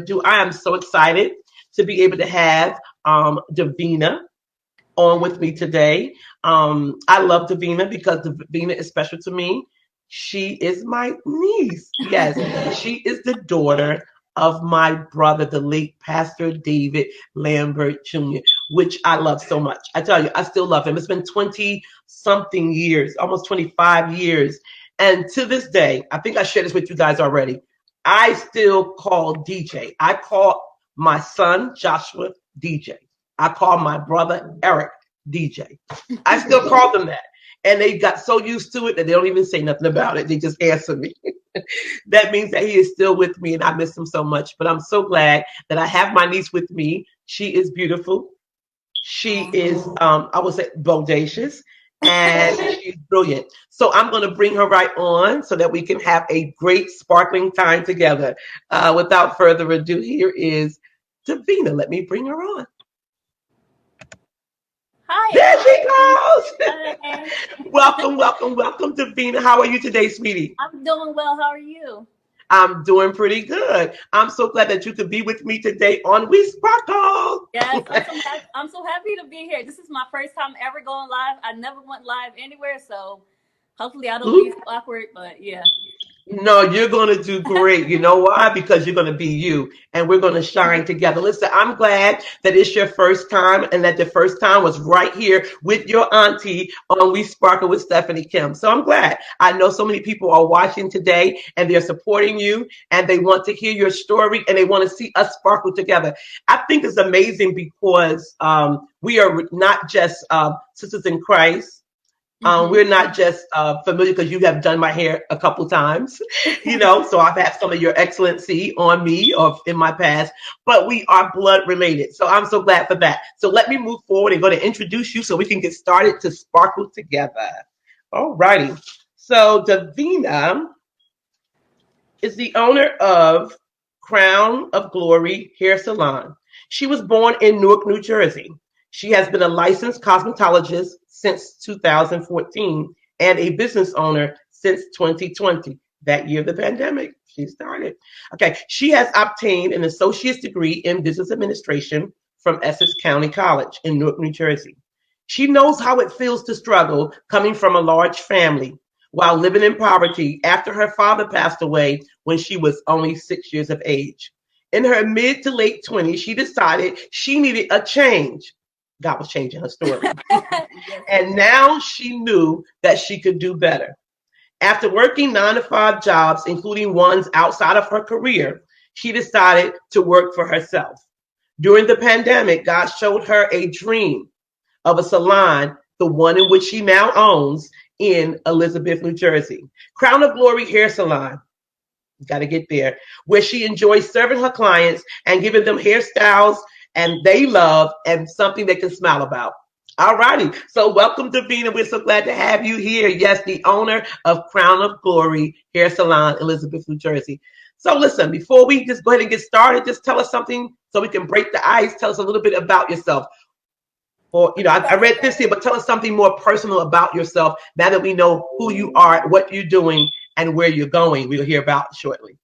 do. I am so excited to be able to have Davina on with me today. I love Davina because Davina is special to me. She is my niece. Yes, she is the daughter of my brother, the late Pastor David Lambert Jr., which I love so much. I tell you, I still love him. It's been 20 something years, almost 25 years. And to this day, I think I shared this with you guys already. I still call DJ. I call my son, Joshua, DJ. I call my brother, Eric, DJ. I still call them that. And they got so used to it that they don't even say nothing about it. They just answer me. That means that he is still with me and I miss him so much. But I'm so glad that I have my niece with me. She is beautiful. She is, I would say, bodacious. And she's brilliant. So I'm going to bring her right on so that we can have a great sparkling time together. Without further ado, here is Davina. Let me bring her on. Hi. There she goes. Welcome, welcome, welcome, Davina. How are you today, sweetie? I'm doing well. How are you? I'm doing pretty good. I'm so glad that you could be with me today on WeSparkle. Yes, I'm so happy to be here. This is my first time ever going live. I never went live anywhere, so hopefully I don't be awkward, but yeah. No, you're going to do great. You know why? Because you're going to be you and we're going to shine together. Listen, I'm glad that it's your first time and that the first time was right here with your auntie on We Sparkle with Stephanie Kim. So I'm glad. I know so many people are watching today and they're supporting you and they want to hear your story and they want to see us sparkle together. I think it's amazing because we are not just sisters in Christ. We're not just familiar because you have done my hair a couple times, so I've had some of your excellency on me or in my past, but we are blood related. So I'm so glad for that. So let me move forward and go to introduce you so we can get started to sparkle together. All righty. So Davina is the owner of Crown of Glory Hair Salon. She was born in Newark, New Jersey. She has been a licensed cosmetologist since 2014 and a business owner since 2020, that year of the pandemic. She started. Okay, she has obtained an associate's degree in business administration from Essex County College in Newark, New Jersey. She knows how it feels to struggle coming from a large family while living in poverty after her father passed away when she was only 6 years of age. In her mid to late 20s, she decided she needed a change. God was changing her story. And now she knew that she could do better. After working 9-to-5 jobs, including ones outside of her career, she decided to work for herself. During the pandemic, God showed her a dream of a salon, the one in which she now owns in Elizabeth, New Jersey. Crown of Glory Hair Salon. Got to get there, where she enjoys serving her clients and giving them hairstyles and they love and something they can smile about. All righty. So welcome, Davina. We're so glad to have you here. Yes, the owner of Crown of Glory Hair Salon, Elizabeth, New Jersey. So listen, before we just go ahead and get started, just tell us something so we can break the ice. Tell us a little bit about yourself. Or, I read this here, but tell us something more personal about yourself now that we know who you are, what you're doing, and where you're going. We'll hear about shortly.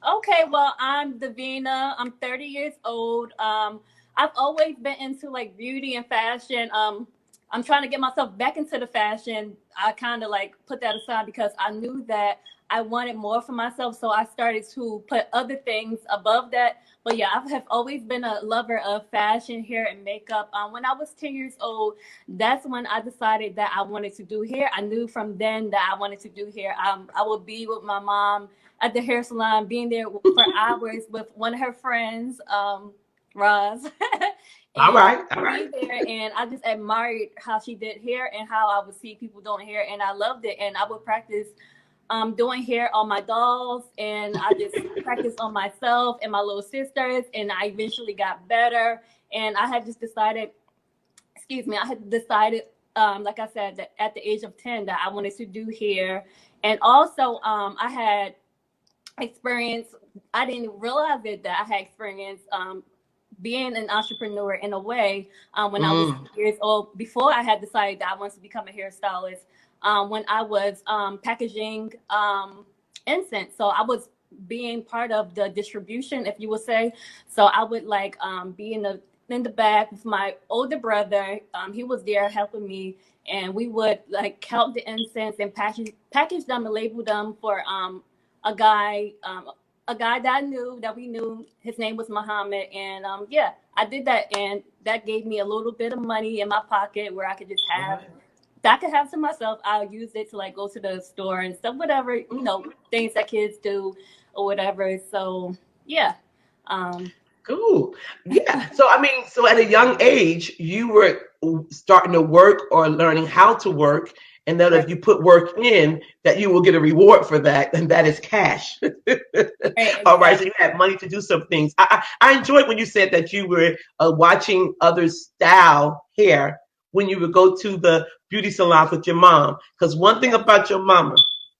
Okay, well, I'm Davina. I'm 30 years old. I've always been into like beauty and fashion. I'm trying to get myself back into the fashion. I kind of like put that aside because I knew that I wanted more for myself. So I started to put other things above that. But yeah, I have always been a lover of fashion, hair, and makeup. When I was 10 years old, that's when I decided that I wanted to do hair. I knew from then that I wanted to do hair. I would be with my mom at the hair salon, being there for hours with one of her friends, Roz. All right. There, and I just admired how she did hair and how I would see people doing hair, and I loved it. And I would practice doing hair on my dolls, and I just practiced on myself and my little sisters, and I eventually got better. And I had just decided, like I said, that at the age of 10 that I wanted to do hair. And also I had experience. I didn't realize it that I had experience being an entrepreneur in a way when I was years old, before I had decided that I wanted to become a hairstylist. When I was packaging incense, so I was being part of the distribution, if you would say. So I would like be in the back with my older brother. He was there helping me, and we would like count the incense and package them and label them for a guy that we knew. His name was Muhammad, and yeah, I did that, and that gave me a little bit of money in my pocket where I could just have. That I could have to myself. I'll use it to like go to the store and stuff, whatever, things that kids do or whatever. So yeah. Cool. Yeah. So, I mean, so at a young age, you were starting to work or learning how to work. And that if you put work in, that you will get a reward for that. And that is cash. Right, All right. So you had money to do some things. I enjoyed when you said that you were watching others style hair when you would go to the beauty salons with your mom. Because one thing about your mama,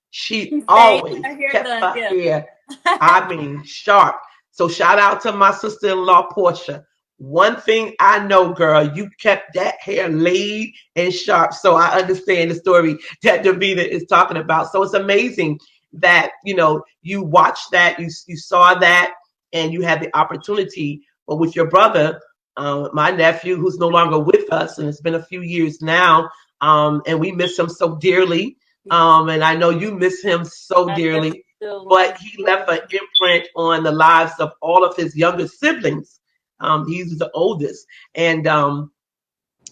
she always kept her hair, I mean, sharp. So shout out to my sister-in-law, Portia. One thing I know, girl, you kept that hair laid and sharp. So I understand the story that Davina is talking about. So it's amazing that, you watched that, you saw that, and you had the opportunity. But with your brother, my nephew, who's no longer with us, and it's been a few years now, and we miss him so dearly. And I know you miss him so dearly. But he left an imprint on the lives of all of his younger siblings. He's the oldest. And,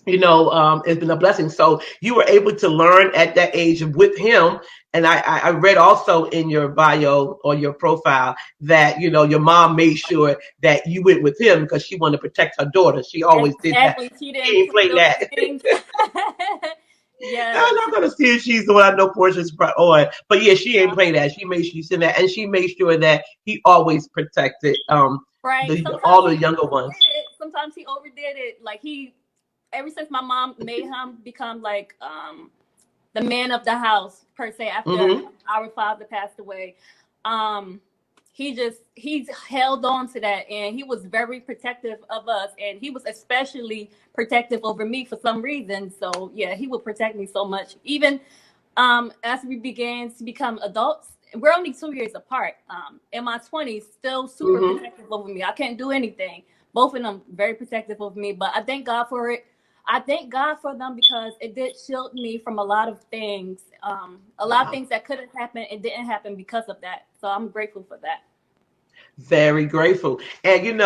it's been a blessing. So you were able to learn at that age with him. And I read also in your bio or your profile that, your mom made sure that you went with him because she wanted to protect her daughter. She always did that. She didn't play that. Yeah, I'm not gonna see if she's the one. I know Portia's on, but yeah, she ain't play that. She made sure you said that, and she made sure that he always protected right. all the younger ones. Sometimes he overdid it. Like ever since my mom made him become like the man of the house per se after our father passed away. He's held on to that, and he was very protective of us, and he was especially protective over me for some reason. So yeah, he would protect me so much. Even as we began to become adults, we're only 2 years apart. In my 20s, still super protective over me. I can't do anything. Both of them very protective of me, but I thank God for it. I thank God for them because it did shield me from a lot of things. A lot of things that could have happened and didn't happen because of that. So I'm grateful for that. Very grateful. And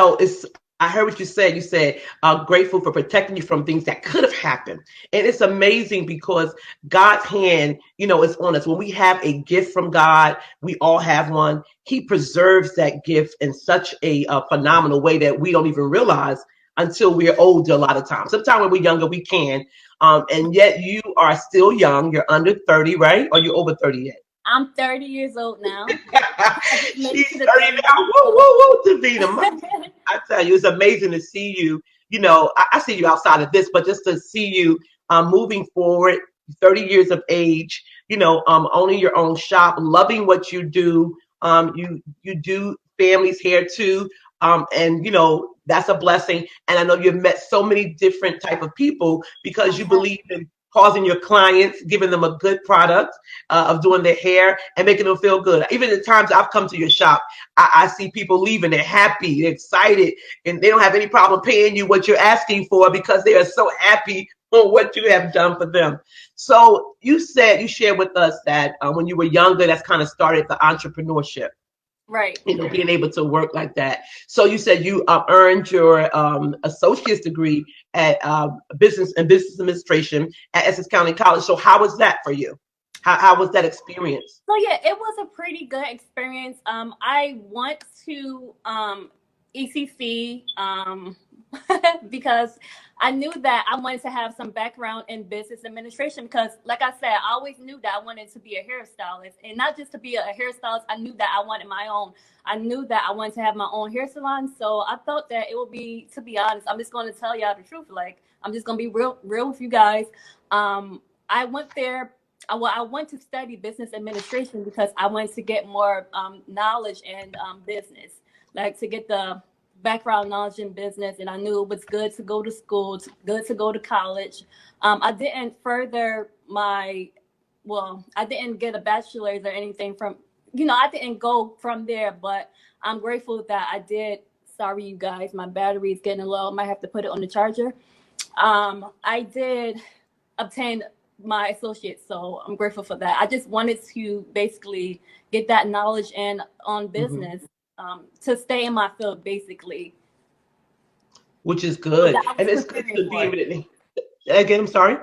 I heard what you said. You said grateful for protecting you from things that could have happened. And it's amazing because God's hand, is on us. When we have a gift from God, we all have one. He preserves that gift in such a phenomenal way that we don't even realize until we're older a lot of times. Sometimes when we're younger, we can. And yet you are still young. You're under 30, right? Or you're over 30 yet? I'm 30 years old now. She's 30 now. Woo, Davina. I tell you, it's amazing to see you. I see you outside of this, but just to see you moving forward, 30 years of age, owning your own shop, loving what you do. You do families hair too. And that's a blessing. And I know you've met so many different type of people because you believe in causing your clients, giving them a good product of doing their hair and making them feel good. Even the times I've come to your shop, I see people leaving, they're happy, they're excited, and they don't have any problem paying you what you're asking for because they are so happy for what you have done for them. So you shared with us that when you were younger, that's kind of started the entrepreneurship. Right. Being able to work like that. So you said you earned your associate's degree at business administration at Essex County College. So how was that for you? How was that experience? So yeah, it was a pretty good experience. I went to ECC because I knew that I wanted to have some background in business administration because, like I said, I always knew that I wanted to be a hairstylist, and not just to be a hairstylist. I knew that I wanted my own. I knew that I wanted to have my own hair salon. So I thought that it would be, to be honest, I'm just going to tell y'all the truth. Like, I'm just going to be real with you guys. I went there. I went to study business administration because I wanted to get more knowledge in business, like to get the background knowledge in business. And I knew it was good to go to school, good to go to college. I didn't further I didn't get a bachelor's or anything I didn't go from there, but I'm grateful that I did. Sorry, you guys, my battery is getting low. I might have to put it on the charger. I did obtain my associate, so I'm grateful for that. I just wanted to basically get that knowledge in on business, to stay in my field, basically. Which is good. That I And was it's good preparing to be for. able to, again, I'm sorry,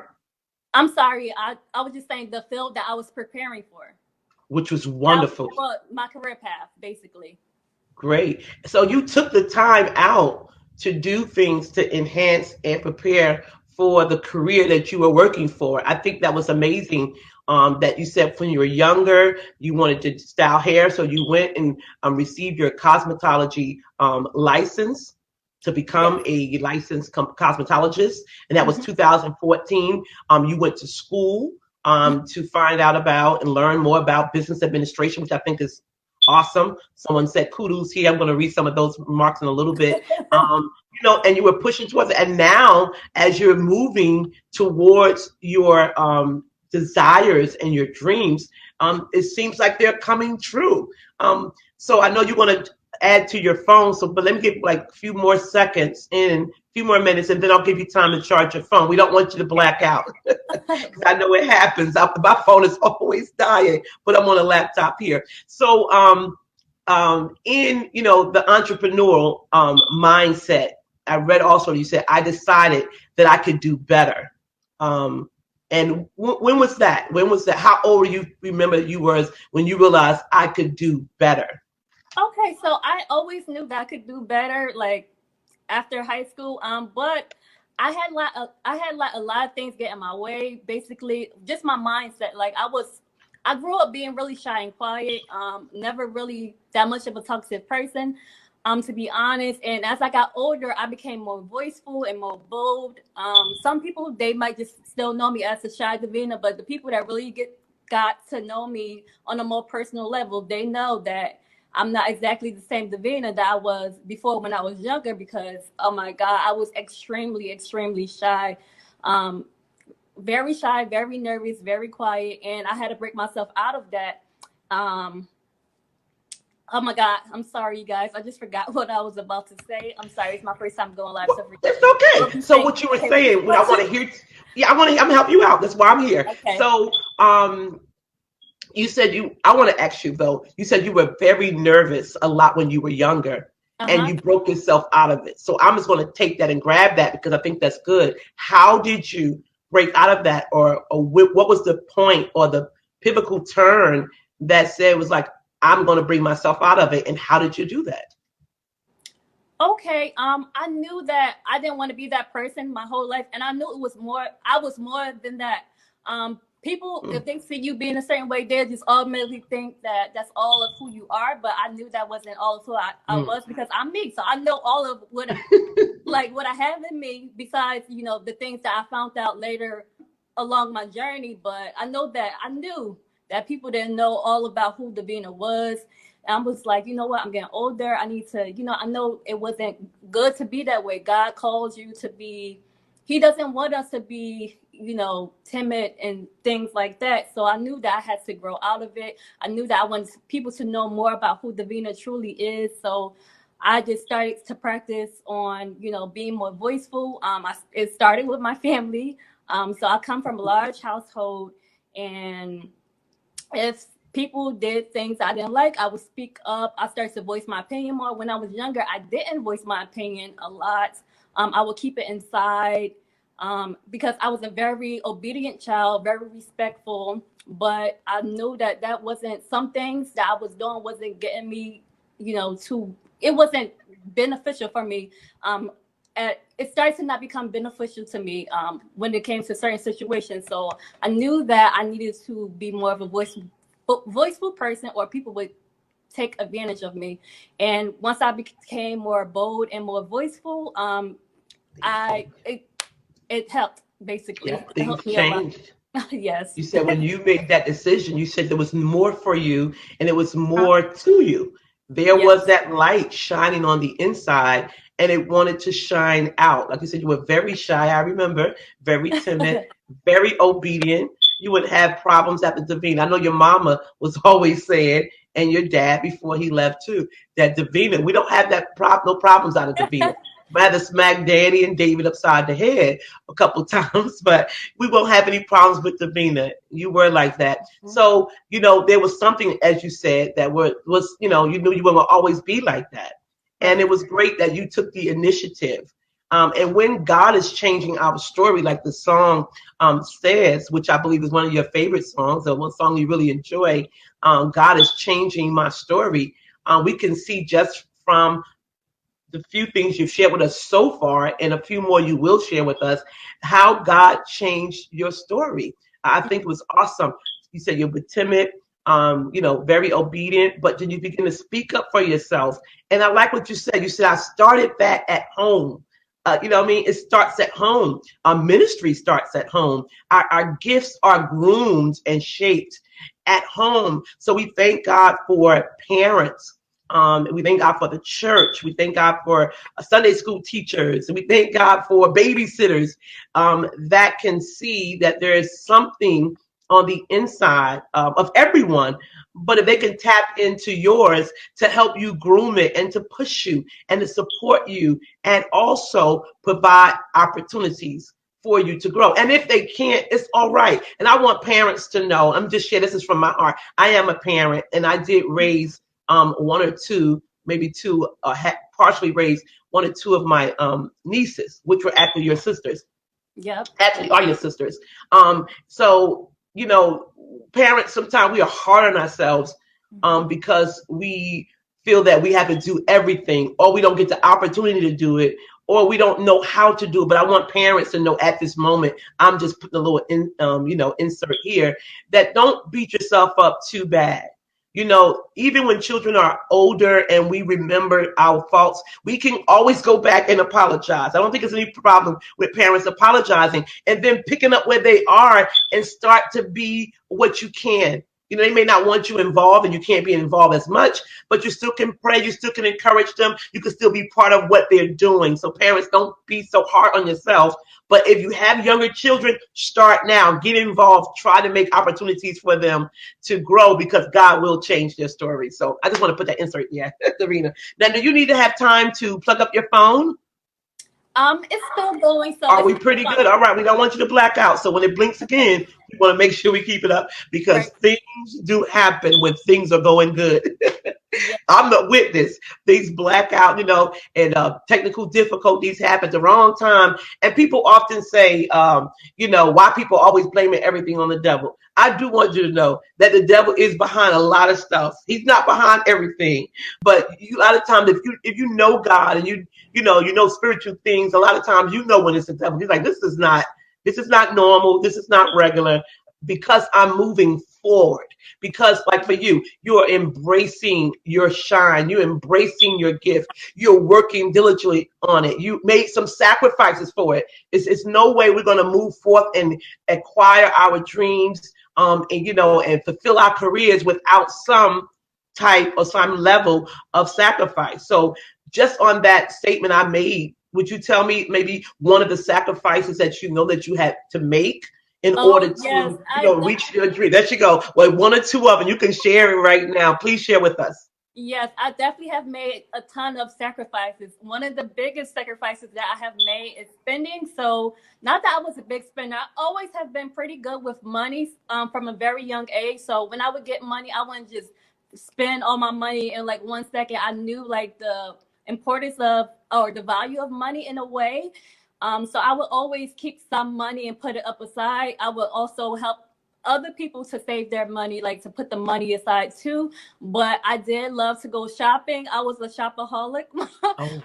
I'm sorry, I was just saying the field that I was preparing for. which was That wonderful. was my career path, basically. Great. So you took the time out to do things to enhance and prepare for the career that you were working for. I think that was amazing. That you said when you were younger, you wanted to style hair, so you went and received your cosmetology license to become Yes. a licensed cosmetologist, and that was Hmm. 2014. You went to school to find out about and learn more about business administration, which I think is awesome. Someone said kudos here. I'm going to read some of those remarks in a little bit. And you were pushing towards it. And now, as you're moving towards your desires and your dreams, it seems like they're coming true. So I know you want to add to your phone. So, but let me give like a few more seconds in, a few more minutes, and then I'll give you time to charge your phone. We don't want you to black out. I know it happens. My phone is always dying, but I'm on a laptop here. So, in the entrepreneurial mindset, I read also you said I decided that I could do better. And when was that? When was that? How old were you? Remember you were when you realized I could do better? Okay, so I always knew that I could do better, like after high school. But I had like a lot of things get in my way. Basically, just my mindset. Like I grew up being really shy and quiet. Never really that much of a talkative person. To be honest. And as I got older, I became more voiceful and more bold. Some people they might just still know me as a shy Davina, but the people that really got to know me on a more personal level, they know that I'm not exactly the same Davina that I was before when I was younger because, oh my God, I was extremely, extremely shy. Um, very shy, very nervous, very quiet. And I had to break myself out of that. Um, oh my God, I'm sorry, you guys. I just forgot what I was about to say. I'm sorry. It's my first time going live. So Well, it's okay. So what you were okay, saying, what I want to hear, yeah, I'm gonna help you out. That's why I'm here. okay. So, you said I want to ask you though, you said you were very nervous a lot when you were younger and Uh-huh. you broke yourself out of it. So I'm just going to take that and grab that because I think that's good. How did you break out of that, or what was the point or the pivotal turn that said was like, I'm going to bring myself out of it? And how did you do that? Okay. I knew that I didn't want to be that person my whole life, and I knew I was more than that. People, if they see you being a certain way, they just automatically think that that's all of who you are. But I knew that wasn't all of who I was because I'm me. So I know all of what what I have in me. Besides, the things that I found out later along my journey. But I knew that people didn't know all about who Davina was. And I was like, you know what? I'm getting older. I need to, I know it wasn't good to be that way. God calls you to be, He doesn't want us to be, timid and things like that. So I knew that I had to grow out of it. I knew that I wanted people to know more about who Davina truly is. So I just started to practice on, being more voiceful. It started with my family. So I come from a large household, and if people did things I didn't like, I would speak up. I started to voice my opinion more. When I was younger, I didn't voice my opinion a lot. I would keep it inside because I was a very obedient child, very respectful. But I knew that that wasn't some things that I was doing wasn't getting me, it wasn't beneficial for me. It started to not become beneficial to me when it came to certain situations. So I knew that I needed to be more of a voiceful person, or people would take advantage of me. And once I became more bold and more voiceful, it helped basically. Yeah, It things helped me a lot. changed. Yes. You said when you made that decision, you said there was more for you and it was more to you. There was Yes. that light shining on the inside and it wanted to shine out. Like you said, you were very shy. I remember, very timid, very obedient. You would have problems at the Davina. I know your mama was always saying, and your dad before he left too. That Davina, we don't have that no problems out of Davina. Might have to smack Danny and David upside the head a couple times, but we won't have any problems with Davina. You were like that. So, there was something, as you said, that was, you knew you were going to always be like that. And it was great that you took the initiative. And when God is changing our story, like the song says, which I believe is one of your favorite songs, or one song you really enjoy, God is changing my story. We can see just from the few things you've shared with us so far, and a few more you will share with us, how God changed your story. I think it was awesome. You said you were timid, very obedient, but then you begin to speak up for yourself. And I like what you said. You said, I started that at home. It starts at home. Our ministry starts at home. Our gifts are groomed and shaped at home. So we thank God for parents. We thank God for the church. We thank God for Sunday school teachers. We thank God for babysitters that can see that there is something on the inside of everyone. But if they can tap into yours to help you groom it and to push you and to support you and also provide opportunities for you to grow. And if they can't, it's all right. And I want parents to know, I'm just sharing, this is from my heart. I am a parent, and I did raise one or two, maybe two, partially raised one or two of my nieces, which were actually your sisters. Yep. Actually are your sisters. So, parents, sometimes we are hard on ourselves because we feel that we have to do everything, or we don't get the opportunity to do it, or we don't know how to do it. But I want parents to know at this moment, I'm just putting a little insert here, that don't beat yourself up too bad. Even when children are older and we remember our faults, we can always go back and apologize. I don't think there's any problem with parents apologizing and then picking up where they are and start to be what you can. They may not want you involved, and you can't be involved as much, but you still can pray. You still can encourage them. You can still be part of what they're doing. So parents, don't be so hard on yourself. But if you have younger children, start now. Get involved. Try to make opportunities for them to grow, because God will change their story. So I just want to put that insert here, Davina. Now, do you need to have time to plug up your phone? It's still going. So are we pretty good? All right. We don't want you to black out. So when it blinks again, we want to make sure we keep it up, because things do happen when things are going good. Yeah. I'm the witness. Things black out, and technical difficulties happen at the wrong time. And people often say, why people always blaming everything on the devil. I do want you to know that the devil is behind a lot of stuff. He's not behind everything, but a lot of times, if you know God and you know spiritual things, a lot of times when it's the devil. He's like, this is not normal. This is not regular, because I'm moving forward. Because like for you, you're embracing your shine. You're embracing your gift. You're working diligently on it. You made some sacrifices for it. It's no way we're going to move forth and acquire our dreams and fulfill our careers without some type or some level of sacrifice. So just on that statement I made, would you tell me maybe one of the sacrifices that that you had to make in order to reach your dream? There you go. Well, one or two of them, you can share it right now. Please share with us. Yes, I definitely have made a ton of sacrifices. One of the biggest sacrifices that I have made is spending. So not that I was a big spender. I always have been pretty good with money from a very young age. So when I would get money, I wouldn't just spend all my money in like 1 second. I knew like the importance of, or the value of money in a way. So I would always keep some money and put it up aside. I would also help other people to save their money, like to put the money aside too. But I did love to go shopping. I was a shopaholic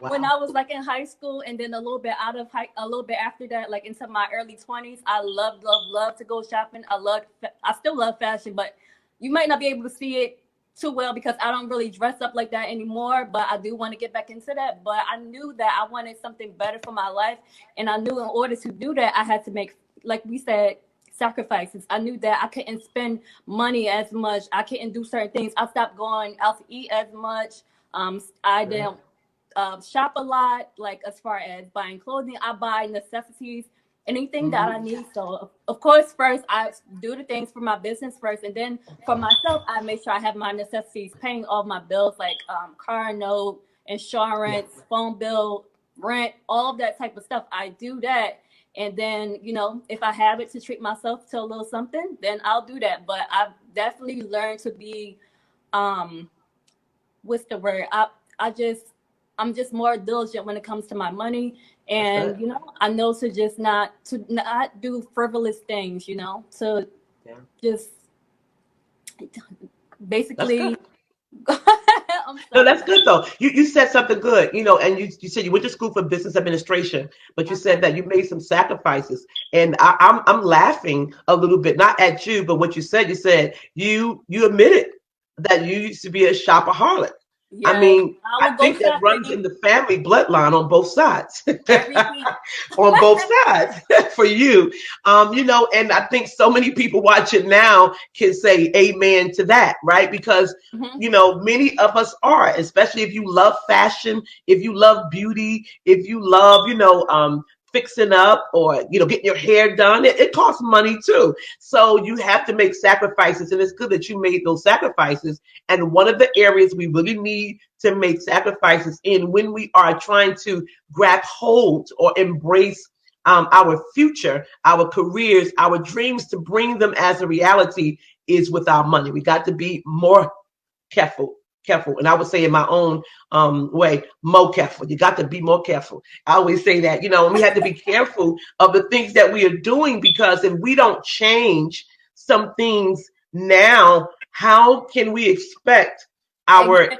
when I was like in high school, and then a little bit a little bit after that, like into my early 20s. I love to go shopping. I still love fashion, but you might not be able to see it too well because I don't really dress up like that anymore, but I do want to get back into that. But I knew that I wanted something better for my life, and I knew in order to do that, I had to make, like we said, sacrifices. I knew that I couldn't spend money as much. I couldn't do certain things. I stopped going out to eat as much. I didn't shop a lot, like as far as buying clothing. I buy necessities anything that I need. So of course, first I do the things for my business first, and then for myself, I make sure I have my necessities, paying all my bills like car note, insurance, phone bill, rent, all of that type of stuff. I do that. And then, you know, if I have it to treat myself to a little something, then I'll do that. But I've definitely learned to be, what's the word? I'm just more diligent when it comes to my money. And, you know, I know to not do frivolous things, you know, to just basically. No, that's good though. You said something good, you know, and you said you went to school for business administration, but you said that you made some sacrifices, and I'm laughing a little bit, not at you, but what you said. You admitted that you used to be a shopaholic. I Yes, mean, I I would go think that runs shopping in the family bloodline on both sides. every week. On both sides for you. You know, and I think so many people watching now can say amen to that, right? Because, you know, many of us are, especially if you love fashion, if you love beauty, if you love, you know, fixing up or, you know, getting your hair done. It costs money too. So you have to make sacrifices, and it's good that you made those sacrifices. And one of the areas we really need to make sacrifices in when we are trying to grab hold or embrace our future, our careers, our dreams, to bring them as a reality is with our money. We got to be more careful. Careful. And I would say in my own way, more careful. You got to be more careful. I always say that, you know, and we have to be careful of the things that we are doing, because if we don't change some things now, how can we expect our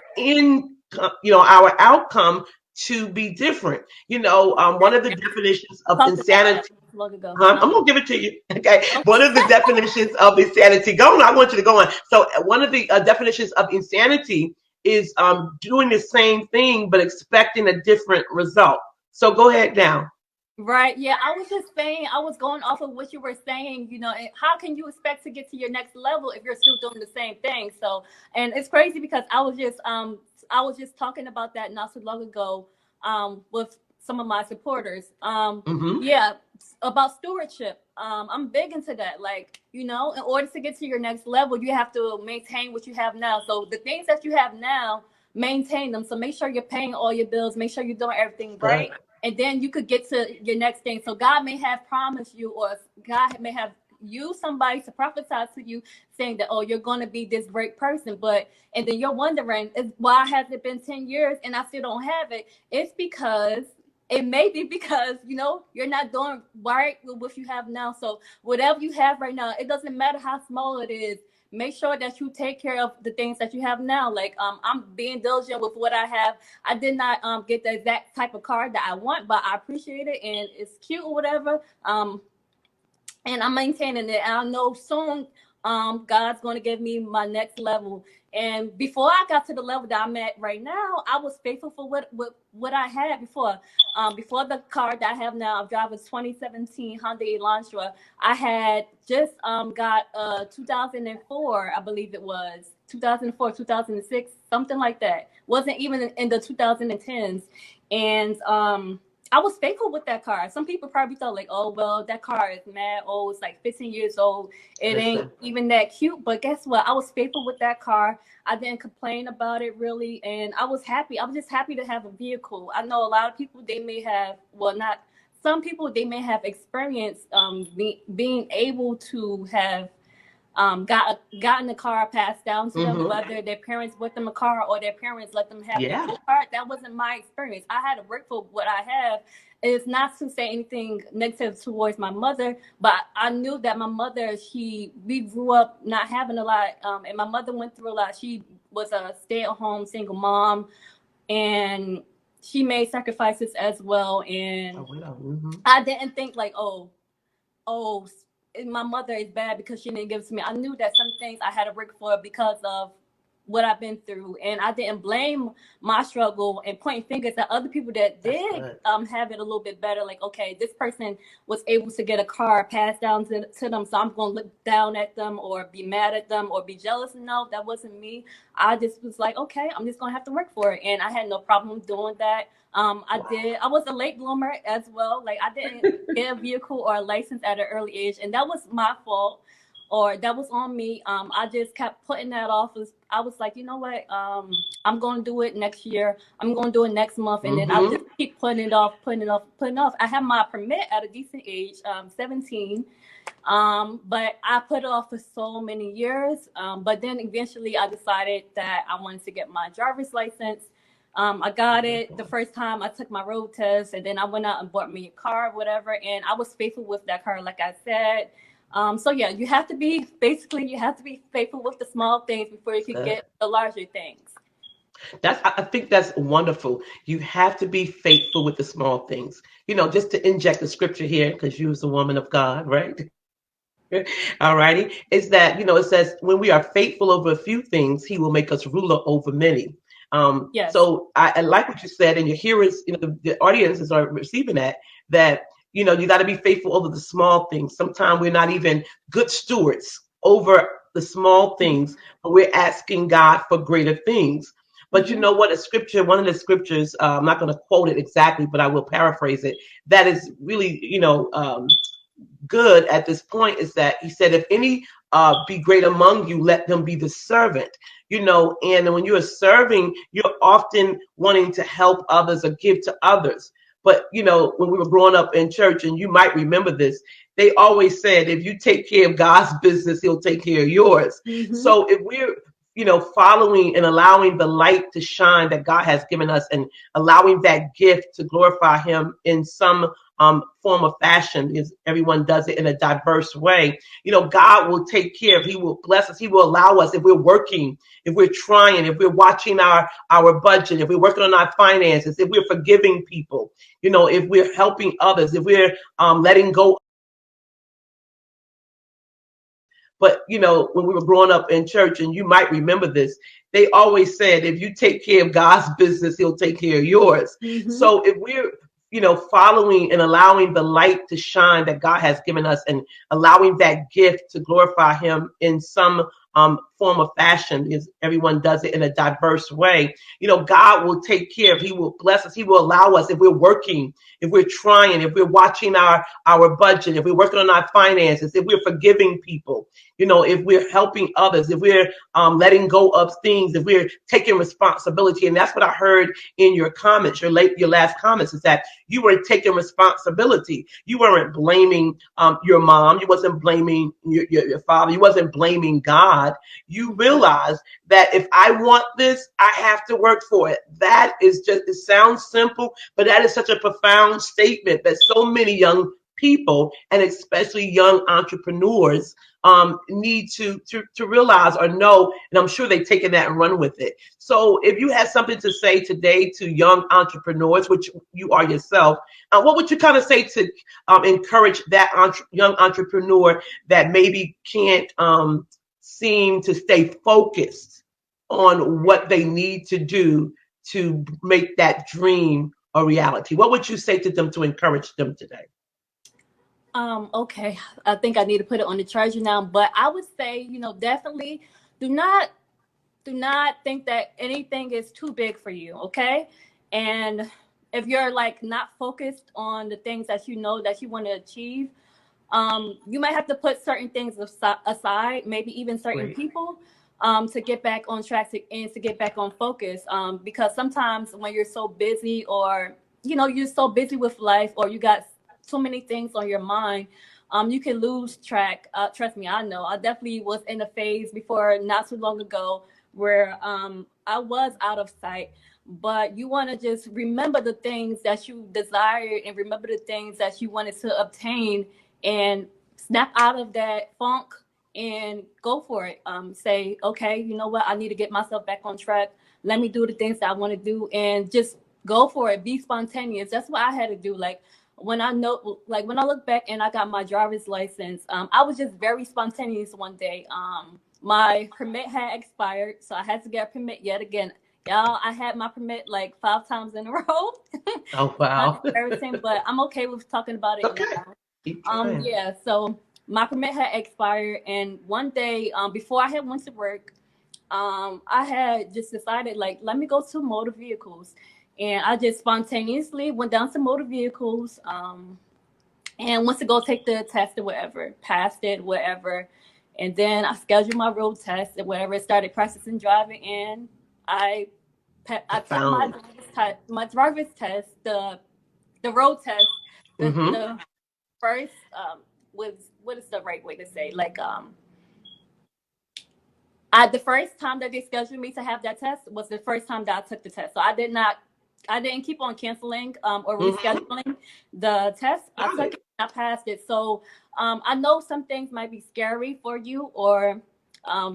our outcome to be different? You know, one of the definitions of Talked about that insanity. long ago. I'm gonna give it to you. Okay. One of the definitions of insanity. Go on. I want you to go on. So one of the definitions of insanity is doing the same thing but expecting a different result. So go ahead now. Right. Yeah. I was just saying, I was going off of what you were saying, you know, and how can you expect to get to your next level if you're still doing the same thing? So, and it's crazy because I was just talking about that not so long ago, with some of my supporters. Mm-hmm. Yeah, about stewardship. I'm big into that. Like, you know, in order to get to your next level, you have to maintain what you have now. So the things that you have now, maintain them. So make sure you're paying all your bills, make sure you're doing everything right, and then you could get to your next thing. So God may have promised you, or God may have used somebody to prophesy to you, saying that, oh, you're going to be this great person, but and then you're wondering, why has it been 10 years and I still don't have it? It's because it may be because, you know, you're not doing right with what you have now. So whatever you have right now, it doesn't matter how small it is, make sure that you take care of the things that you have now. Like, I'm being diligent with what I have. I did not get the exact type of car that I want, but I appreciate it and it's cute or whatever. And I'm maintaining it. And I know soon God's going to give me my next level. And before I got to the level that I'm at right now, I was faithful for what I had before. Before the car that I have now, I'm driving 2017 Hyundai Elantra. I had just got 2004, I believe it was 2004, 2006, something like that. Wasn't even in the 2010s. And I was faithful with that car. Some people probably thought like, oh, well, that car is mad old. It's like 15 years old. It ain't even that cute. But guess what? I was faithful with that car. I didn't complain about it really. And I was happy. I was just happy to have a vehicle. I know a lot of people, they may have, well, not some people, they may have experienced being able to have gotten the car passed down to them, whether their parents bought them a car or their parents let them have their own car. That wasn't my experience. I had to work for what I have. It's not to say anything negative towards my mother, but I knew that my mother, we grew up not having a lot, and my mother went through a lot. She was a stay-at-home single mom, and she made sacrifices as well. And I didn't think like, oh, my mother is bad because she didn't give it to me. I knew that some things I had to work for because of what I've been through, and I didn't blame my struggle and point fingers at other people that did have it a little bit better. Like, okay, this person was able to get a car passed down to them, so I'm going to look down at them or be mad at them or be jealous. No, that wasn't me. I just was like, okay, I'm just going to have to work for it, and I had no problem doing that. I was a late bloomer as well. Like, I didn't get a vehicle or a license at an early age, and that was my fault, or that was on me. I just kept putting that off. I was like, you know what? I'm going to do it next year. I'm going to do it next month. And then I just keep putting it off. I have my permit at a decent age, 17. But I put it off for so many years. But then eventually I decided that I wanted to get my driver's license. I got it the first time I took my road test, and then I went out and bought me a car, whatever. And I was faithful with that car, like I said. So yeah, you have to be faithful with the small things before you can get the larger things. I think that's wonderful. You have to be faithful with the small things. Just to inject the scripture here, because you was a woman of God, right? All righty. Is that, it says, when we are faithful over a few things, he will make us ruler over many. Yes. So I like what you said, and your hearers, the audiences are receiving that you got to be faithful over the small things. Sometimes we're not even good stewards over the small things, but we're asking God for greater things. But you know what? One of the scriptures, I'm not going to quote it exactly, but I will paraphrase it. That is really, good at this point, is that he said, if any be great among you, let them be the servant. And when you're serving, you're often wanting to help others or give to others. But, when we were growing up in church, and you might remember this, they always said, if you take care of God's business, he'll take care of yours. So if we're, following and allowing the light to shine that God has given us, and allowing that gift to glorify him in some form of fashion, because everyone does it in a diverse way, God will take care of, he will bless us, he will allow us, if we're working, if we're trying, if we're watching our budget, if we're working on our finances, if we're forgiving people, if we're helping others, if we're letting go. But, when we were growing up in church, and you might remember this, they always said, if you take care of God's business, he'll take care of yours. So if we're, following and allowing the light to shine that God has given us, and allowing that gift to glorify him in some form of fashion, because everyone does it in a diverse way, God will take care of, he will bless us, he will allow us, if we're working, if we're trying, if we're watching our budget, if we're working on our finances, if we're forgiving people, if we're helping others, if we're letting go of things, if we're taking responsibility. And that's what I heard in your comments, your last comments, is that you were taking responsibility. You weren't blaming your mom. You wasn't blaming your father. You wasn't blaming God. You realize that if I want this, I have to work for it. That is just, it sounds simple, but that is such a profound statement that so many young people, and especially young entrepreneurs, need to realize or know. And I'm sure they've taken that and run with it. So if you had something to say today to young entrepreneurs, which you are yourself, what would you kind of say to encourage that young entrepreneur that maybe can't seem to stay focused on what they need to do to make that dream a reality? What would you say to them to encourage them today? Okay, I think I need to put it on the charger now, but I would say, definitely do not think that anything is too big for you. Okay. And if you're like not focused on the things that that you want to achieve, you might have to put certain things aside, maybe even certain people, to get back on track and to get back on focus. Because sometimes when you're so busy, or, you're so busy with life, or you got so many things on your mind, you can lose track. Trust me, I know. I definitely was in a phase before, not too long ago, where I was out of sight. But you want to just remember the things that you desired, and remember the things that you wanted to obtain, and snap out of that funk and go for it. Say, okay, you know what? I need to get myself back on track. Let me do the things that I want to do, and just go for it. Be spontaneous. That's what I had to do. Like, when I look back and I got my driver's license, I was just very spontaneous one day. my permit had expired, so I had to get a permit yet again. Y'all, I had my permit like 5 times in a row. Oh, wow. Not embarrassing, but I'm okay with talking about it Okay. now. Keep trying. Yeah, so my permit had expired, and one day, before I had went to work, I had just decided, like, let me go to motor vehicles, and I just spontaneously went down to motor vehicles, and went to go take the test or whatever, passed it, whatever, and then I scheduled my road test and whatever. Started practicing driving, and I took Found. my driver's test, the road test, Mm-hmm. the first was, what is the right way to say, like the first time that they scheduled me to have that test was the first time that I took the test. So I didn't keep on canceling or rescheduling the test. I took it, I passed it. So I know some things might be scary for you, or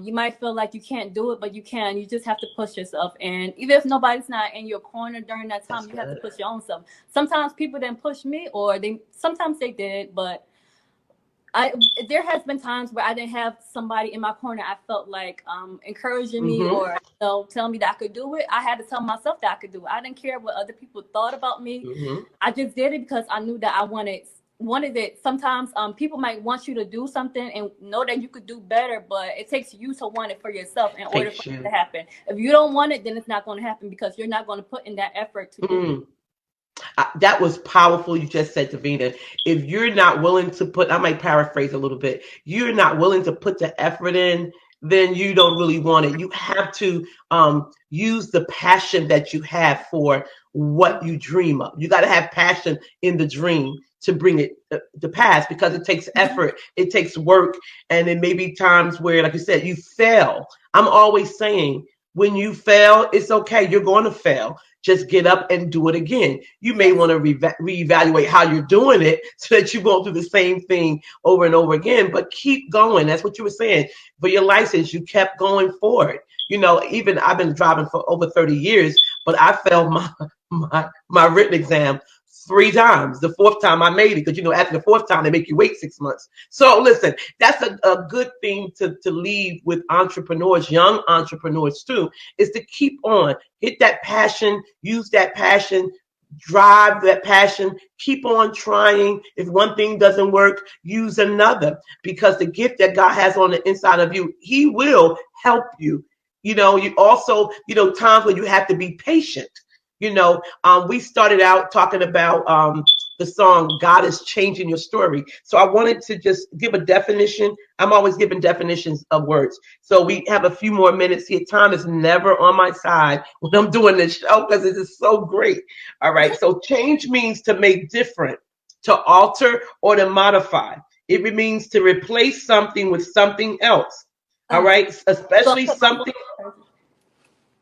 you might feel like you can't do it, but you can. You just have to push yourself. And even if nobody's not in your corner during that time, you have to push your own self. Sometimes people didn't push me, or sometimes they did, but there has been times where I didn't have somebody in my corner I felt like encouraging me, or telling me that I could do it. I had to tell myself that I could do it. I didn't care what other people thought about me. I just did it because I knew that I wanted it. Sometimes people might want you to do something and know that you could do better, but it takes you to want it for yourself in order for it to happen. If you don't want it, then it's not going to happen, because you're not going to put in that effort to do it. That was powerful. You just said, Davina, if you're not willing to put, I might paraphrase a little bit, you're not willing to put the effort in, then you don't really want it. You have to use the passion that you have for what you dream of. You got to have passion in the dream to bring it to pass, because it takes effort, it takes work, and there may be times where, like you said, you fail. I'm always saying, when you fail, it's okay. You're going to fail. Just get up and do it again. You may want to reevaluate how you're doing it so that you won't do the same thing over and over again, but keep going. That's what you were saying. For your license, you kept going forward. You know, even I've been driving for over 30 years, but I failed my written exam 3 times. The 4th time I made it, because, you know, after the 4th time, they make you wait 6 months. So listen, that's a good thing to leave with entrepreneurs, young entrepreneurs too, is to keep on, hit that passion, use that passion, drive that passion, keep on trying. If one thing doesn't work, use another, because the gift that God has on the inside of you, he will help you. You know, you also, you know, times when you have to be patient. You know, we started out talking about the song, God is Changing Your Story. So I wanted to just give a definition. I'm always giving definitions of words. So we have a few more minutes here. Time is never on my side when I'm doing this show, because it is so great. All right. So change means to make different, to alter, or to modify. It means to replace something with something else. All right. Especially something.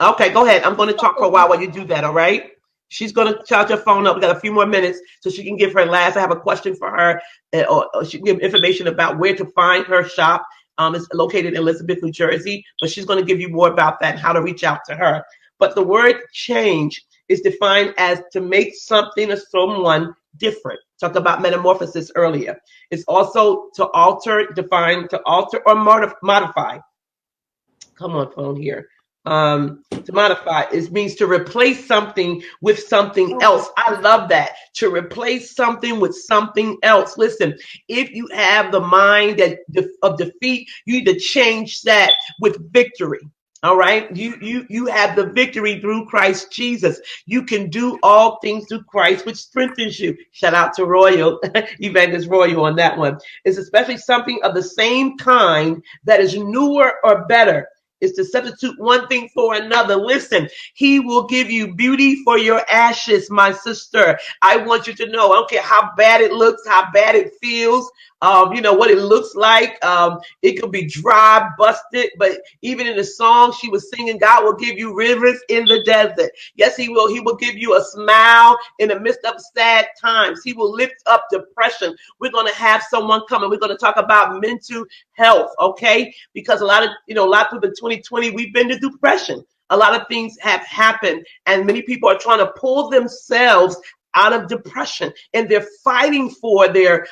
Okay, go ahead. I'm going to talk for a while you do that, all right? She's going to charge her phone up. We got a few more minutes so she can give her last. I have a question for her, or she can give information about where to find her shop. It's located in Elizabeth, New Jersey, but she's going to give you more about that and how to reach out to her. But the word change is defined as to make something or someone different. Talk about metamorphosis earlier. It's also to alter, defined to alter or modify. Come on, phone here. To modify, it means to replace something with something else. I love that. To replace something with something else. Listen, if you have the mind of defeat, you need to change that with victory. All right. You have the victory through Christ Jesus. You can do all things through Christ, which strengthens you. Shout out to Royal, Evangelist Royal on that one. It's especially something of the same kind that is newer or better. Is to substitute one thing for another. Listen, he will give you beauty for your ashes, my sister. I want you to know, I don't care how bad it looks, how bad it feels, you know, what it looks like. It could be dry, busted, but even in the song she was singing, God will give you rivers in the desert. Yes, he will. He will give you a smile in the midst of sad times. He will lift up depression. We're going to have someone coming. We're going to talk about mental health, okay? Because a lot of people in 2020, we've been to depression. A lot of things have happened, and many people are trying to pull themselves out of depression, and they're fighting for their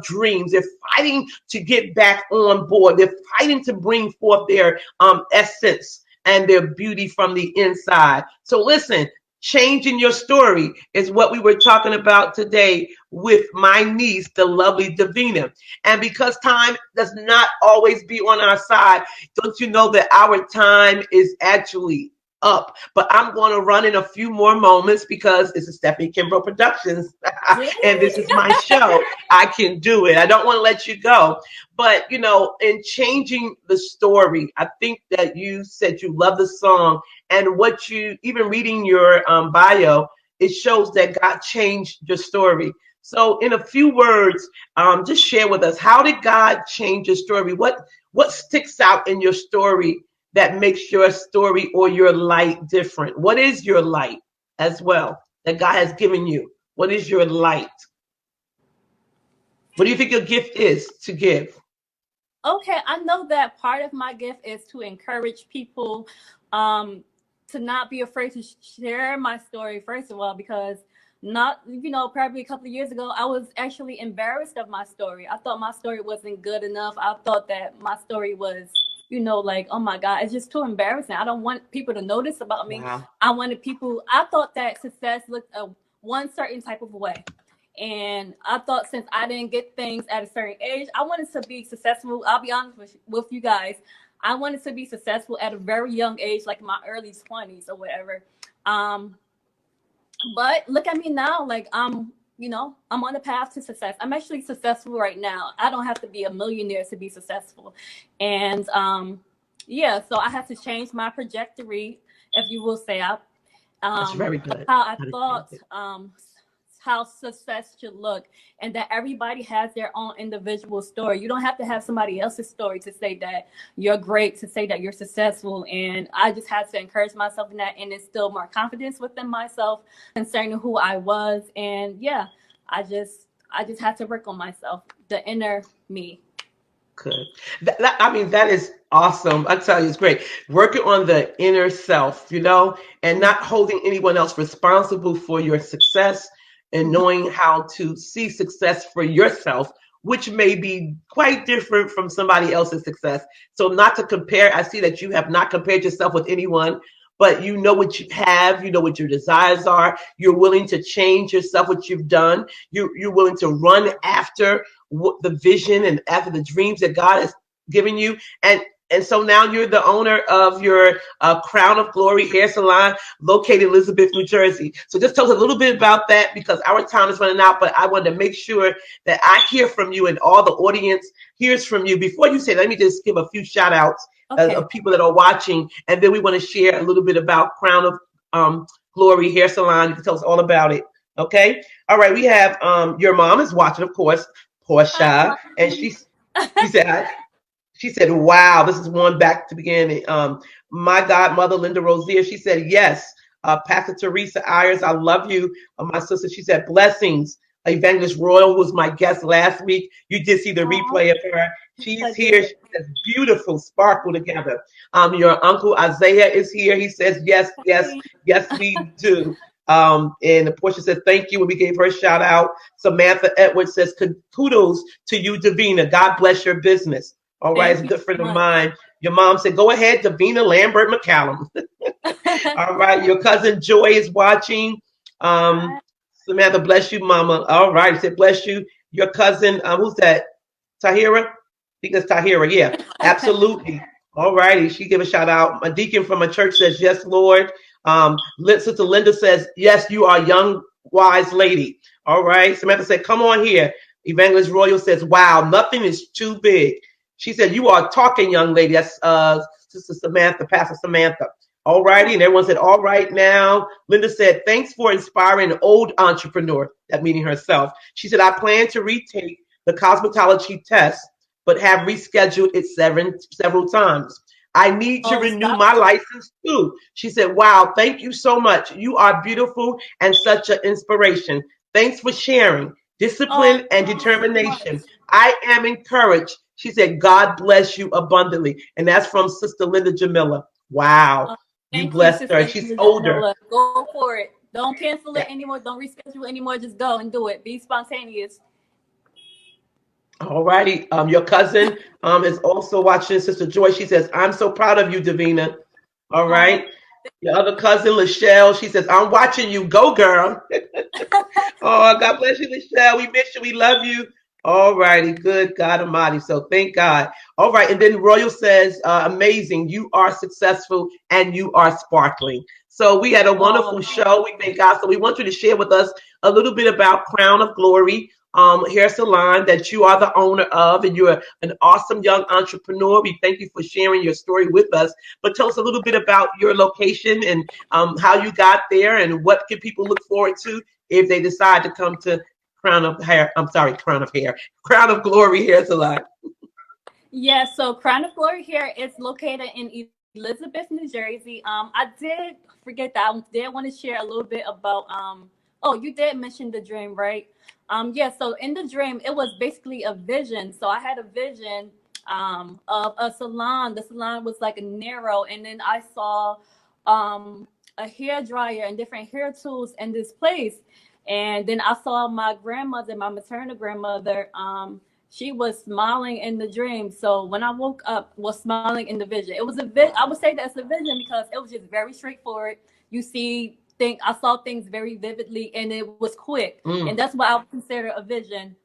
dreams. They're fighting to get back on board. They're fighting to bring forth their essence and their beauty from the inside. So listen, changing your story is what we were talking about today with my niece, the lovely Davina. And because time does not always be on our side, don't you know that our time is actually up? But I'm going to run in a few more moments because it's a Stephanie Kimbrough Productions and this is my show. I can do it. I don't want to let you go. But, you know, in changing the story, I think that you said you love the song, and what you, even reading your bio, it shows that God changed your story. So in a few words, just share with us, how did God change your story? What sticks out in your story that makes your story or your light different? What is your light as well that God has given you? What is your light? What do you think your gift is to give? Okay, I know that part of my gift is to encourage people to not be afraid to share my story, first of all, because not, you know, probably a couple of years ago, I was actually embarrassed of my story. I thought my story wasn't good enough. I thought that my story was, you know, like, oh my God, it's just too embarrassing. I don't want people to notice about me. Wow. I thought that success looked one certain type of way. And I thought since I didn't get things at a certain age, I wanted to be successful. I'll be honest with you guys. I wanted to be successful at a very young age, like my early 20s or whatever. But look at me now, like you know, I'm on the path to success. I'm actually successful right now. I don't have to be a millionaire to be successful. And yeah, so I had to change my trajectory, if you will say. That's very good. How I thought how success should look, and that everybody has their own individual story. You don't have to have somebody else's story to say that you're great, to say that you're successful. And I just had to encourage myself in that and instill more confidence within myself concerning who I was. And yeah, I just had to work on myself, the inner me. Good. I mean, that is awesome. I tell you, it's great. Working on the inner self, you know, and not holding anyone else responsible for your success, and knowing how to see success for yourself, which may be quite different from somebody else's success. So not to compare, I see that you have not compared yourself with anyone, but you know what you have, you know what your desires are. You're willing to change yourself, what you've done. You're willing to run after the vision and after the dreams that God has given you. And so now you're the owner of your Crown of Glory hair salon located in Elizabeth, New Jersey. So just tell us a little bit about that, because our time is running out, but I wanted to make sure that I hear from you and all the audience hears from you. Before you say, let me just give a few shout outs of people that are watching. And then we want to share a little bit about Crown of Glory hair salon. You can tell us all about it. Okay. All right. We have your mom is watching, of course, Portia. And she said hi. She said, wow, this is one back to the beginning. My godmother, Linda Rozier, she said, yes. Pastor Teresa Ayers, I love you. My sister, she said, blessings. Evangelist Royal, who was my guest last week. You did see the replay of her. She's here. She says, beautiful, sparkle together. Your uncle Isaiah is here. He says, yes, yes, yes, we do. And Portia said, thank you. And we gave her a shout out. Samantha Edwards says, kudos to you, Davina. God bless your business. All right, it's a good friend of mine. Your mom said, go ahead, Davina Lambert McCallum. All right, your cousin Joy is watching. Samantha, bless you, mama. All right, said, bless you. Your cousin, who's that? Tahira? I think that's Tahira, yeah, absolutely. All righty, she gave a shout out. A deacon from a church says, yes, Lord. Sister Linda says, yes, you are a young, wise lady. All right, Samantha said, come on here. Evangelist Royal says, wow, nothing is too big. She said, you are talking, young lady. That's Sister Samantha, Pastor Samantha. All righty. And everyone said, all right now. Linda said, thanks for inspiring an old entrepreneur, that meaning herself. She said, I plan to retake the cosmetology test, but have rescheduled it several times. I need to renew my license too. She said, wow, thank you so much. You are beautiful and such an inspiration. Thanks for sharing. Discipline and determination. I am encouraged. She said, God bless you abundantly. And that's from Sister Linda Jamila. Wow. You blessed her. She's older. Go for it. Don't cancel it anymore. Don't reschedule anymore. Just go and do it. Be spontaneous. All righty. Your cousin is also watching, Sister Joy. She says, I'm so proud of you, Davina. All Oh, right. Your other cousin, Lachelle, she says, I'm watching you. Go, girl. Oh, God bless you, Lachelle. We miss you. We love you. All righty. Good God Almighty. So thank God. All right. And then Royal says, amazing. You are successful and you are sparkling. So we had a oh, wonderful show. We thank God. So we want you to share with us a little bit about Crown of Glory hair salon that you are the owner of, and you're an awesome young entrepreneur. We thank you for sharing your story with us. But tell us a little bit about your location and how you got there, and what can people look forward to if they decide to come to Crown of Hair. I'm sorry, Crown of Hair, Crown of Glory Hair Salon. yeah. So Crown of Glory here is located in Elizabeth, New Jersey. I did forget that. I did want to share a little bit about. Oh, you did mention the dream, right? Yeah. So in the dream, it was basically a vision. So I had a vision of a salon. The salon was like narrow, and then I saw a hair dryer and different hair tools in this place. And then I saw my grandmother, my maternal grandmother. She was smiling in the dream. So when I woke up, was smiling in the vision. It was a I would say that's a vision because it was just very straightforward. You see, I saw things very vividly, and it was quick, and that's what I would consider a vision,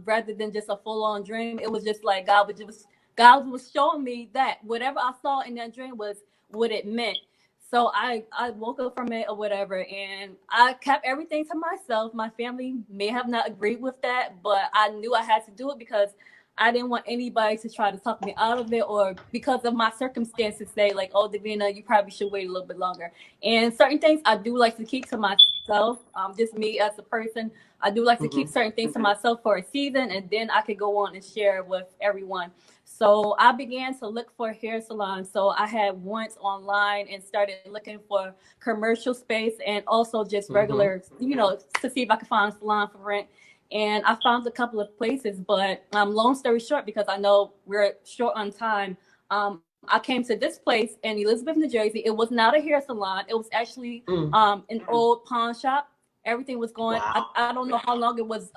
rather than just a full on dream. It was just like God was showing me that whatever I saw in that dream was what it meant. So I woke up from it or whatever, and I kept everything to myself. My family may have not agreed with that, but I knew I had to do it because I didn't want anybody to try to talk me out of it, or because of my circumstances say like, oh, Davina, you probably should wait a little bit longer. And certain things I do like to keep to myself. Just me as a person, I do like to keep certain things to myself for a season, and then I could go on and share with everyone. So I began to look for hair salons. So I had once online and started looking for commercial space and also just regular, to see if I could find a salon for rent. And I found a couple of places, but long story short, because I know we're short on time, I came to this place in Elizabeth, New Jersey. It was not a hair salon. It was actually an old pawn shop. Everything was going. Wow. I don't know how long it was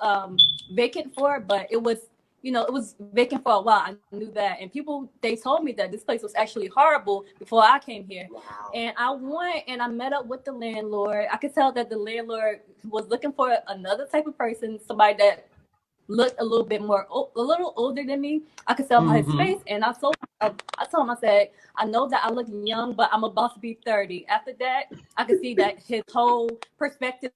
vacant for, but it was, it was vacant for a while. I knew that. And people, they told me that this place was actually horrible before I came here. Wow. And I went and I met up with the landlord. I could tell that the landlord was looking for another type of person, somebody that looked a little bit a little older than me. I could tell by his face. And I told him, I said, I know that I look young, but I'm about to be 30. After that, I could see that his whole perspective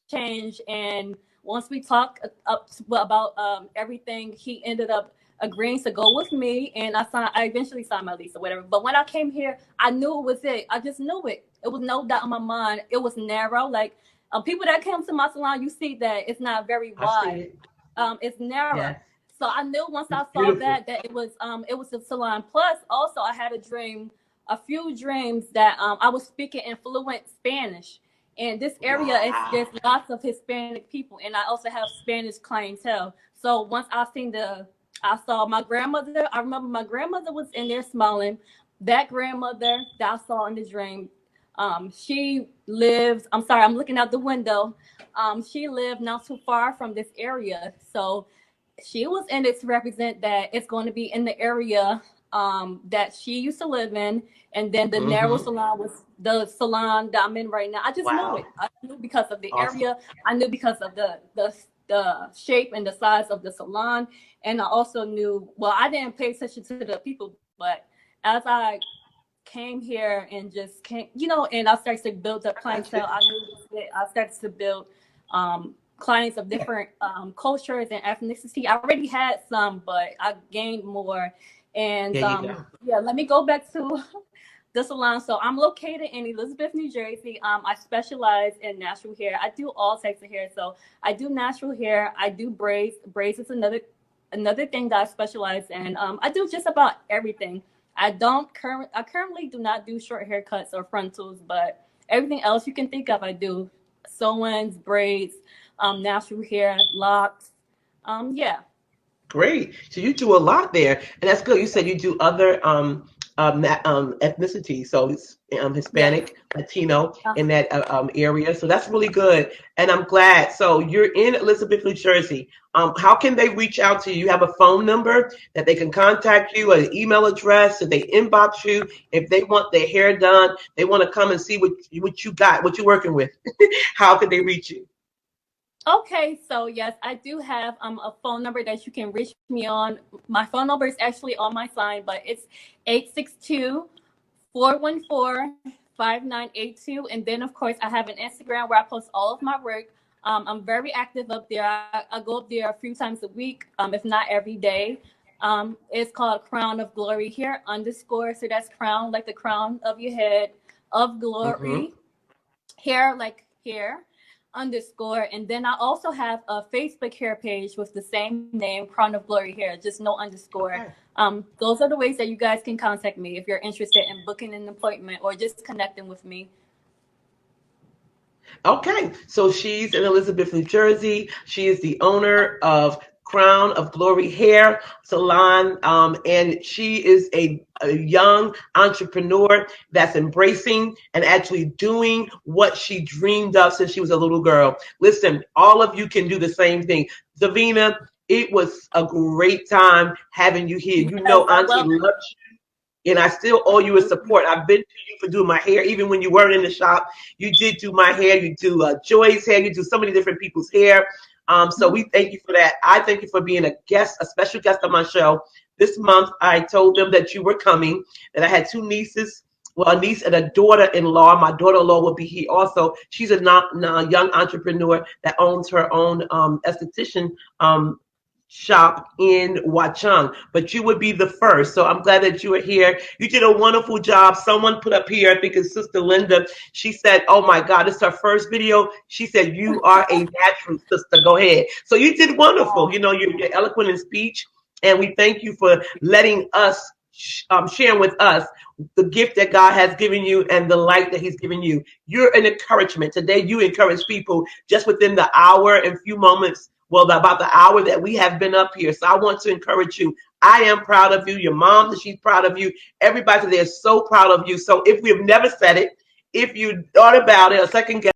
changed. And once we talked about everything, he ended up agreeing to go with me, and I eventually signed my lease or whatever. But when I came here, I knew it was it. I just knew it. It was no doubt in my mind. It was narrow. Like people that come to my salon, you see that it's not very wide. It's narrow. Yes. So I knew once I saw that it was a salon. Plus, also I had a few dreams that I was speaking in fluent Spanish. And this area there's lots of Hispanic people, and I also have Spanish clientele. So once I saw my grandmother. I remember my grandmother was in there smiling. That grandmother that I saw in the dream, she lives. I'm sorry, I'm looking out the window. She lived not too far from this area, so she was in it to represent that it's going to be in the area that she used to live in, and then the narrow salon was the salon that I'm in right now. I just knew it. I knew because of the area. I knew because of the shape and the size of the salon, and I also knew. Well, I didn't pay attention to the people, but as I came here and just came, and I started to build up clientele. I knew that I started to build clients of different cultures and ethnicity. I already had some, but I gained more. And let me go back to the salon. So I'm located in Elizabeth, New Jersey. I specialize in natural hair. I do all types of hair. So I do natural hair. I do braids. Braids is another thing that I specialize in. I do just about everything. I currently do not do short haircuts or frontals, but everything else you can think of, I do. Sew-ins, braids, natural hair, locks. Yeah. Great. So you do a lot there, and that's good. You said you do other ethnicity. So it's Yes. Hispanic, Latino Uh, in that area. So that's really good. And I'm glad. So you're in Elizabeth, New Jersey. How can they reach out to you? You have a phone number that they can contact you, an email address, so they inbox you if they want their hair done. They want to come and see what you got, what you're working with. How can they reach you? okay, so yes, I do have a phone number that you can reach me on. My phone number is actually on my sign, but it's 862-414-5982. And then of course I have an Instagram where I post all of my work. I'm very active up there. I go up there a few times a week, if not every day. It's called Crown of Glory here underscore. So that's crown like the crown of your head, of Mm-hmm. glory, hair like hair underscore. And then I also have a Facebook hair page with the same name, Crown of Glory Hair, just no underscore. Okay. Those are the ways that you guys can contact me if you're interested in booking an appointment or just connecting with me. Okay, so she's in Elizabeth, New Jersey. She is the owner of Crown of Glory Hair Salon, and she is a young entrepreneur that's embracing and actually doing what she dreamed of since she was a little girl. Listen, all of you can do the same thing. Davina, it was a great time having you here. You Yes, know, I Auntie will. loves and I still owe you a support. I've been to you for doing my hair, even when you weren't in the shop. You did do my hair. You do Joy's hair. You do so many different people's hair. So we thank you for that. I thank you for being a guest, a special guest on my show. This month, I told them that you were coming, that I had two nieces, well, a niece and a daughter-in-law. My daughter-in-law will be here also. She's a young entrepreneur that owns her own esthetician shop in Watchung, but you would be the first. So I'm glad that you are here. You did a wonderful job. Someone put up here, I think it's Sister Linda. She said, "Oh my God, it's her first video." She said, "You are a natural sister. Go ahead." So you did wonderful. You know, you're eloquent in speech, and we thank you for letting us sharing with us the gift that God has given you and the light that He's given you. You're an encouragement. Today, you encourage people just within the hour and few moments, well, about the hour that we have been up here. So I want to encourage you. I am proud of you. Your mom, she's proud of you. Everybody there is so proud of you. So if we've never said it, if you thought about it, a second guess,